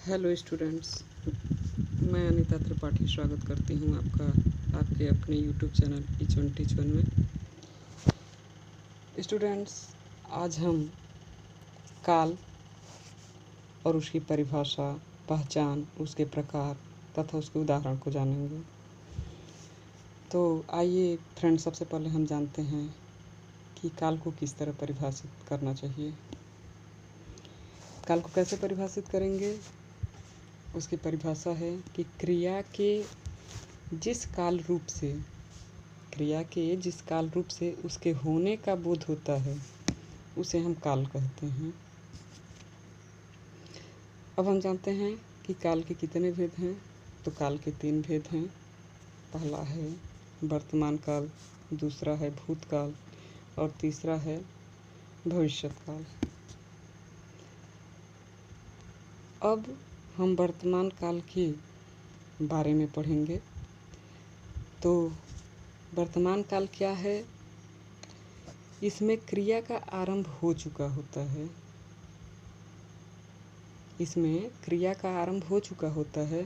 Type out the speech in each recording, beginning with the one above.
Hello students, मैं अनीता त्रिपाठी स्वागत करती हूँ आपके अपने YouTube channel each one teach one में। स्टूडेंट्स, आज हम काल और उसकी परिभाषा, पहचान, उसके प्रकार तथा उसके उदाहरण को जानेंगे। तो आइए फ्रेंड्स, सबसे पहले हम जानते हैं कि काल को किस तरह परिभाषित करना चाहिए। काल को कैसे परिभाषित करेंगे? उसकी परिभाषा है कि क्रिया के जिस काल रूप से उसके होने का बोध होता है उसे हम काल कहते हैं। अब हम जानते हैं कि काल के कितने भेद हैं। तो काल के 3 भेद हैं। पहला है वर्तमान काल, दूसरा है भूतकाल और तीसरा है भविष्यत काल। अब हम वर्तमान काल के बारे में पढ़ेंगे। तो वर्तमान काल क्या है? इसमें क्रिया का आरंभ हो चुका होता है,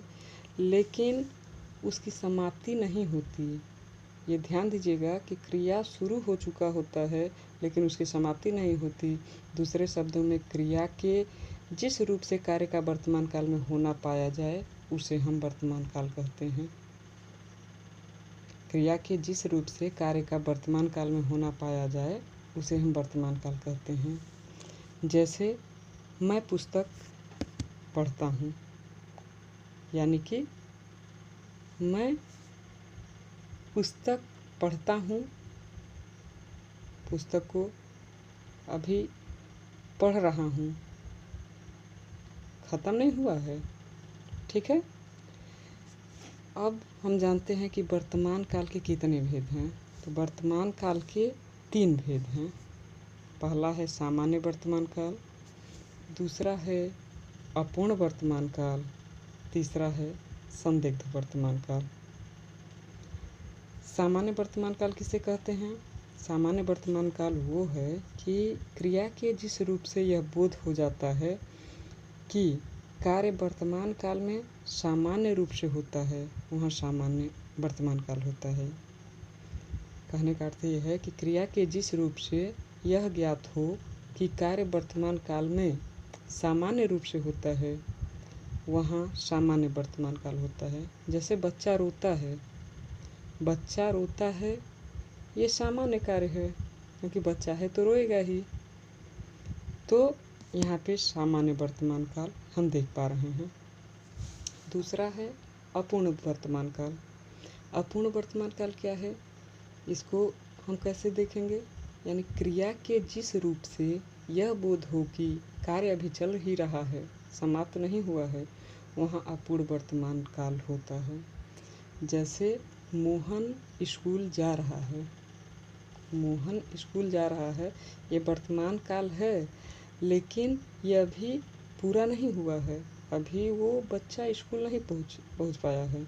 लेकिन उसकी समाप्ति नहीं होती। ये ध्यान दीजिएगा कि क्रिया शुरू हो चुका होता है लेकिन उसकी समाप्ति नहीं होती। दूसरे शब्दों में, क्रिया के जिस रूप से कार्य का वर्तमान काल में होना पाया जाए उसे हम वर्तमान काल कहते हैं। क्रिया के जिस रूप से कार्य का वर्तमान काल में होना पाया जाए उसे हम वर्तमान काल कहते हैं। जैसे मैं पुस्तक पढ़ता हूँ, यानी कि मैं पुस्तक पढ़ता हूँ, पुस्तक को अभी पढ़ रहा हूँ, ख़त्म नहीं हुआ है। ठीक है। अब हम जानते हैं कि वर्तमान काल के कितने भेद हैं। तो वर्तमान काल के 3 भेद हैं। पहला है सामान्य वर्तमान काल, दूसरा है अपूर्ण वर्तमान काल, तीसरा है संदिग्ध वर्तमान काल। सामान्य वर्तमान काल किसे कहते हैं? सामान्य वर्तमान काल वो है कि क्रिया के जिस रूप से यह बोध हो जाता है कि कार्य वर्तमान काल में सामान्य रूप से होता है, वहाँ सामान्य वर्तमान काल होता है। कहने का अर्थ यह है कि क्रिया के जिस रूप से यह ज्ञात हो कि कार्य वर्तमान काल में सामान्य रूप से होता है, वहाँ सामान्य वर्तमान काल होता है। जैसे बच्चा रोता है, ये सामान्य कार्य है क्योंकि बच्चा है तो रोएगा ही। तो यहाँ पे सामान्य वर्तमान काल हम देख पा रहे हैं। दूसरा है अपूर्ण वर्तमान काल। अपूर्ण वर्तमान काल क्या है? इसको हम कैसे देखेंगे? यानी क्रिया के जिस रूप से यह बोध हो कि कार्य अभी चल ही रहा है, समाप्त नहीं हुआ है, वहाँ अपूर्ण वर्तमान काल होता है। जैसे मोहन स्कूल जा रहा है, ये वर्तमान काल है, लेकिन ये अभी पूरा नहीं हुआ है। अभी वो बच्चा स्कूल नहीं पहुँच पाया है,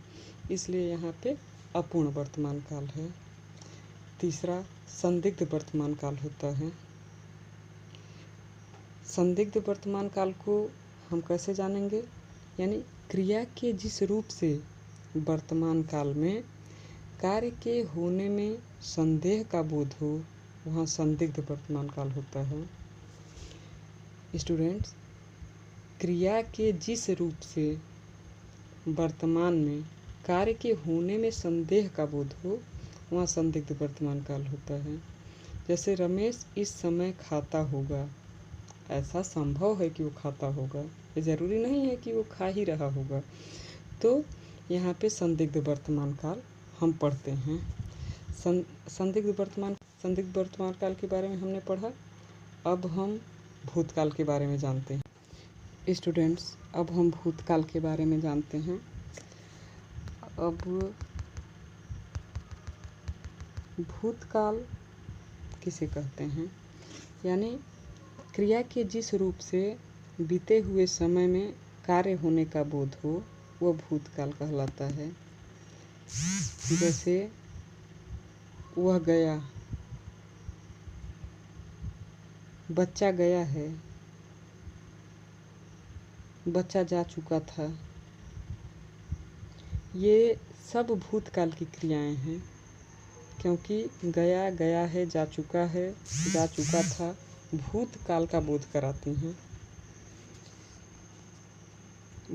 इसलिए यहाँ पे अपूर्ण वर्तमान काल है। तीसरा संदिग्ध वर्तमान काल होता है। संदिग्ध वर्तमान काल को हम कैसे जानेंगे? यानी क्रिया के जिस रूप से वर्तमान काल में कार्य के होने में संदेह का बोध हो, वहाँ संदिग्ध वर्तमान काल होता है। स्टूडेंट्स, क्रिया के जिस रूप से वर्तमान में कार्य के होने में संदेह का बोध हो, वहाँ संदिग्ध वर्तमान काल होता है। जैसे रमेश इस समय खाता होगा, ऐसा संभव है कि वो खाता होगा, ये ज़रूरी नहीं है कि वो खा ही रहा होगा। तो यहाँ पे संदिग्ध वर्तमान काल हम पढ़ते हैं। संदिग्ध वर्तमान काल के बारे में हमने पढ़ा। अब हम भूतकाल के बारे में जानते हैं। स्टूडेंट्स, अब हम भूतकाल के बारे में जानते हैं। अब भूतकाल किसे कहते हैं? यानी क्रिया के जिस रूप से बीते हुए समय में कार्य होने का बोध हो, वो भूतकाल कहलाता है। जैसे वह गया, बच्चा गया है, बच्चा जा चुका था। ये सब भूतकाल की क्रियाएं हैं, क्योंकि गया, गया है, जा चुका था, भूतकाल का बोध कराती हैं।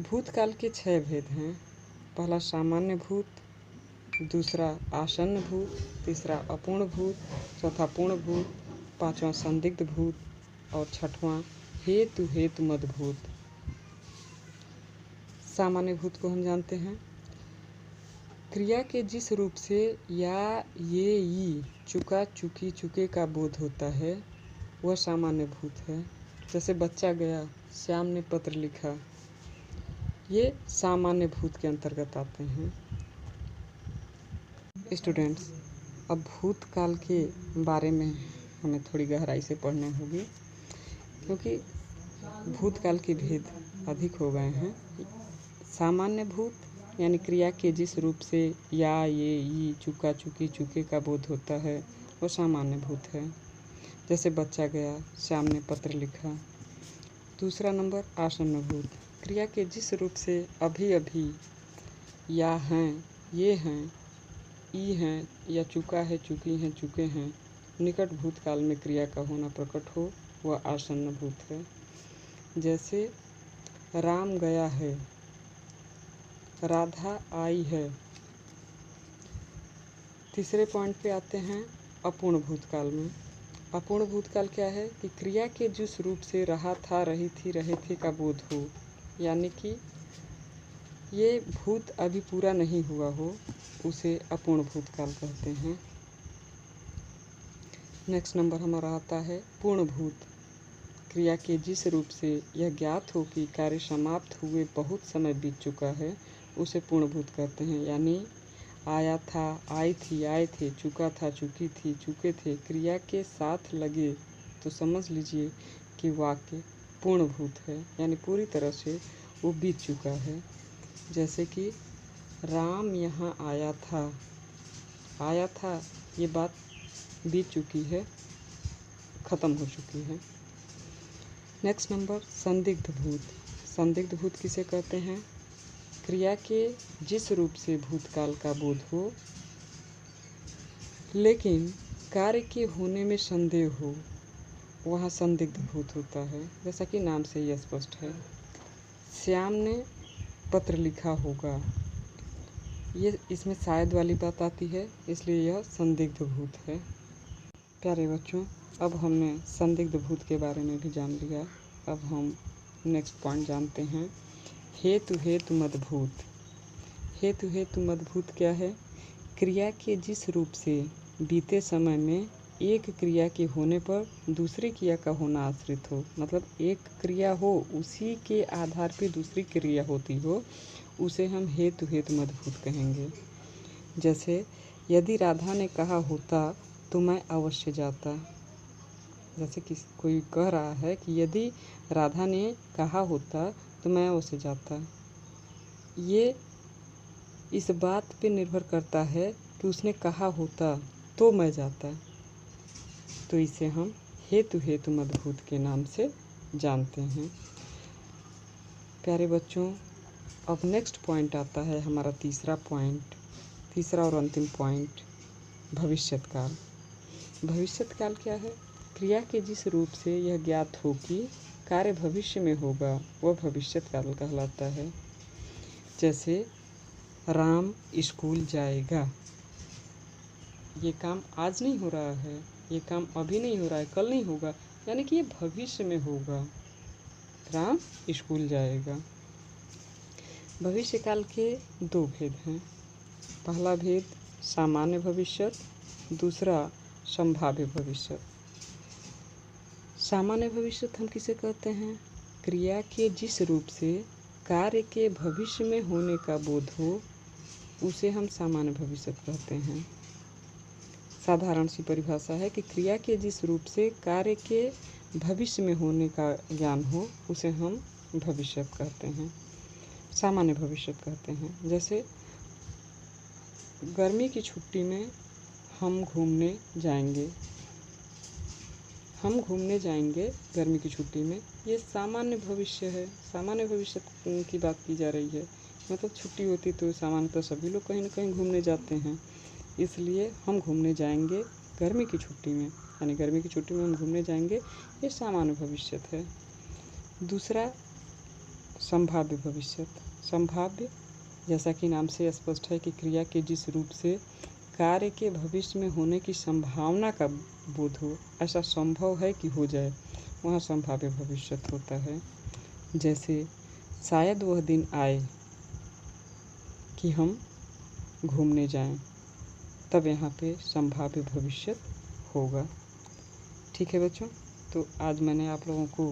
भूतकाल के 6 भेद हैं। पहला सामान्य भूत, दूसरा आसन्न भूत, तीसरा अपूर्ण भूत, चौथा पूर्ण भूत, पांचवा संदिग्ध भूत और छठवां हेतु मद भूत। सामान्य भूत को हम जानते हैं, क्रिया के जिस रूप से या ये ई चुका, चुकी, चुके का बोध होता है वह सामान्य भूत है। जैसे बच्चा गया, श्याम ने पत्र लिखा, ये सामान्य भूत के अंतर्गत आते हैं। स्टूडेंट्स, अब भूतकाल के बारे में हमें थोड़ी गहराई से पढ़ना होगी, क्योंकि भूतकाल के भेद अधिक हो गए हैं। सामान्य भूत यानी क्रिया के जिस रूप से या ये ई चुका, चुकी, चुके का बोध होता है वो सामान्य भूत है। जैसे बच्चा गया, श्याम ने पत्र लिखा। दूसरा नंबर आसन्न भूत, क्रिया के जिस रूप से अभी अभी या हैं, ये हैं, ई हैं या चुका है, चुकी हैं, चुके हैं, निकट भूतकाल में क्रिया का होना प्रकट हो वह आसन्न भूत है। जैसे राम गया है, राधा आई है। तीसरे पॉइंट पे आते हैं अपूर्ण भूतकाल में। अपूर्ण भूतकाल क्या है कि क्रिया के जिस रूप से रहा था, रही थी, रहे थे का बोध हो, यानी कि ये भूत अभी पूरा नहीं हुआ हो, उसे अपूर्ण भूतकाल कहते हैं। नेक्स्ट नंबर हमारा आता है पूर्ण भूत, क्रिया के जिस रूप से यह ज्ञात हो कि कार्य समाप्त हुए बहुत समय बीत चुका है उसे पूर्ण भूत कहते हैं। यानी आया था, आई थी, आए थे, चुका था, चुकी थी, चुके थे, क्रिया के साथ लगे तो समझ लीजिए कि वाक्य पूर्ण भूत है, यानी पूरी तरह से वो बीत चुका है। जैसे कि राम यहाँ आया था, ये बात बीत चुकी है, ख़त्म हो चुकी है। नेक्स्ट नंबर संदिग्ध भूत। संदिग्ध भूत किसे कहते हैं? क्रिया के जिस रूप से भूतकाल का बोध हो लेकिन कार्य के होने में संदेह हो, वहाँ संदिग्ध भूत होता है। जैसा कि नाम से ही स्पष्ट है, श्याम ने पत्र लिखा होगा, ये इसमें शायद वाली बात आती है, इसलिए यह संदिग्ध भूत है। प्यारे बच्चों, अब हमने संदिग्ध भूत के बारे में भी जान लिया। अब हम नेक्स्ट पॉइंट जानते हैं, हेतु मदभूत। हेतु मदभूत क्या है? क्रिया के जिस रूप से बीते समय में एक क्रिया के होने पर दूसरी क्रिया का होना आश्रित हो, मतलब एक क्रिया हो उसी के आधार पे दूसरी क्रिया होती हो, उसे हम हेतु मदभूत कहेंगे। जैसे यदि राधा ने कहा होता तो मैं अवश्य जाता। जैसे कोई कह रहा है कि यदि राधा ने कहा होता तो मैं अवश्य जाता। ये इस बात पे निर्भर करता है कि उसने कहा होता तो मैं जाता, तो इसे हम हेतु मदभूत के नाम से जानते हैं। प्यारे बच्चों, अब नेक्स्ट पॉइंट आता है हमारा तीसरा और अंतिम पॉइंट, भविष्यत काल। भविष्यत काल क्या है? क्रिया के जिस रूप से यह ज्ञात हो कि कार्य भविष्य में होगा वह भविष्यत काल कहलाता है। जैसे राम स्कूल जाएगा, ये काम आज नहीं हो रहा है, ये काम अभी नहीं हो रहा है, कल नहीं होगा, यानी कि ये भविष्य में होगा। राम स्कूल जाएगा। भविष्य काल के 2 भेद हैं। पहला भेद सामान्य भविष्यत, दूसरा संभाव्य भविष्यत। सामान्य भविष्यत हम किसे कहते हैं? क्रिया के जिस रूप से कार्य के भविष्य में होने का बोध हो उसे हम सामान्य भविष्यत कहते हैं। साधारण सी परिभाषा है कि क्रिया के जिस रूप से कार्य के भविष्य में होने का ज्ञान हो उसे हम भविष्यत कहते हैं, सामान्य भविष्यत कहते हैं। जैसे गर्मी की छुट्टी में हम घूमने जाएंगे गर्मी की छुट्टी में, ये सामान्य भविष्य है, सामान्य भविष्य की बात की जा रही है। मतलब छुट्टी होती तो सामान्यतः सभी लोग कहीं ना कहीं घूमने जाते हैं, इसलिए हम घूमने जाएंगे गर्मी की छुट्टी में, यानी गर्मी की छुट्टी में हम घूमने जाएंगे, ये सामान्य भविष्य है। दूसरा संभाव्य भविष्य। संभाव्य जैसा कि नाम से स्पष्ट है कि क्रिया के जिस रूप से कार्य के भविष्य में होने की संभावना का बोध हो, ऐसा संभव है कि हो जाए, वहाँ संभाव्य भविष्य होता है। जैसे शायद वह दिन आए कि हम घूमने जाएं, तब यहाँ पे संभाव्य भविष्य होगा। ठीक है बच्चों, तो आज मैंने आप लोगों को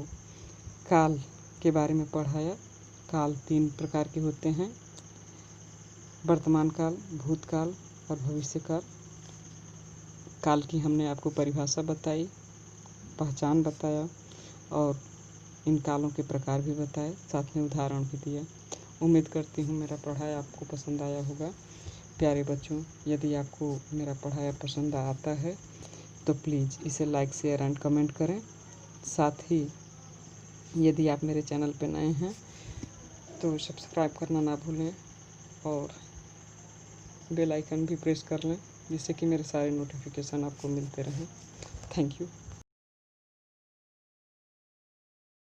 काल के बारे में पढ़ाया। काल 3 प्रकार के होते हैं, वर्तमान काल, भूतकाल और भविष्य काल। काल की हमने आपको परिभाषा बताई, पहचान बताया और इन कालों के प्रकार भी बताए, साथ में उदाहरण भी दिया। उम्मीद करती हूँ मेरा पढ़ाया आपको पसंद आया होगा। प्यारे बच्चों, यदि आपको मेरा पढ़ाया पसंद आता है तो प्लीज़ इसे लाइक, शेयर एंड कमेंट करें। साथ ही यदि आप मेरे चैनल पर नए हैं तो सब्सक्राइब करना ना भूलें और बेल आइकन भी प्रेस कर लें, जिससे कि मेरे सारे नोटिफिकेशन आपको मिलते रहें। Thank you.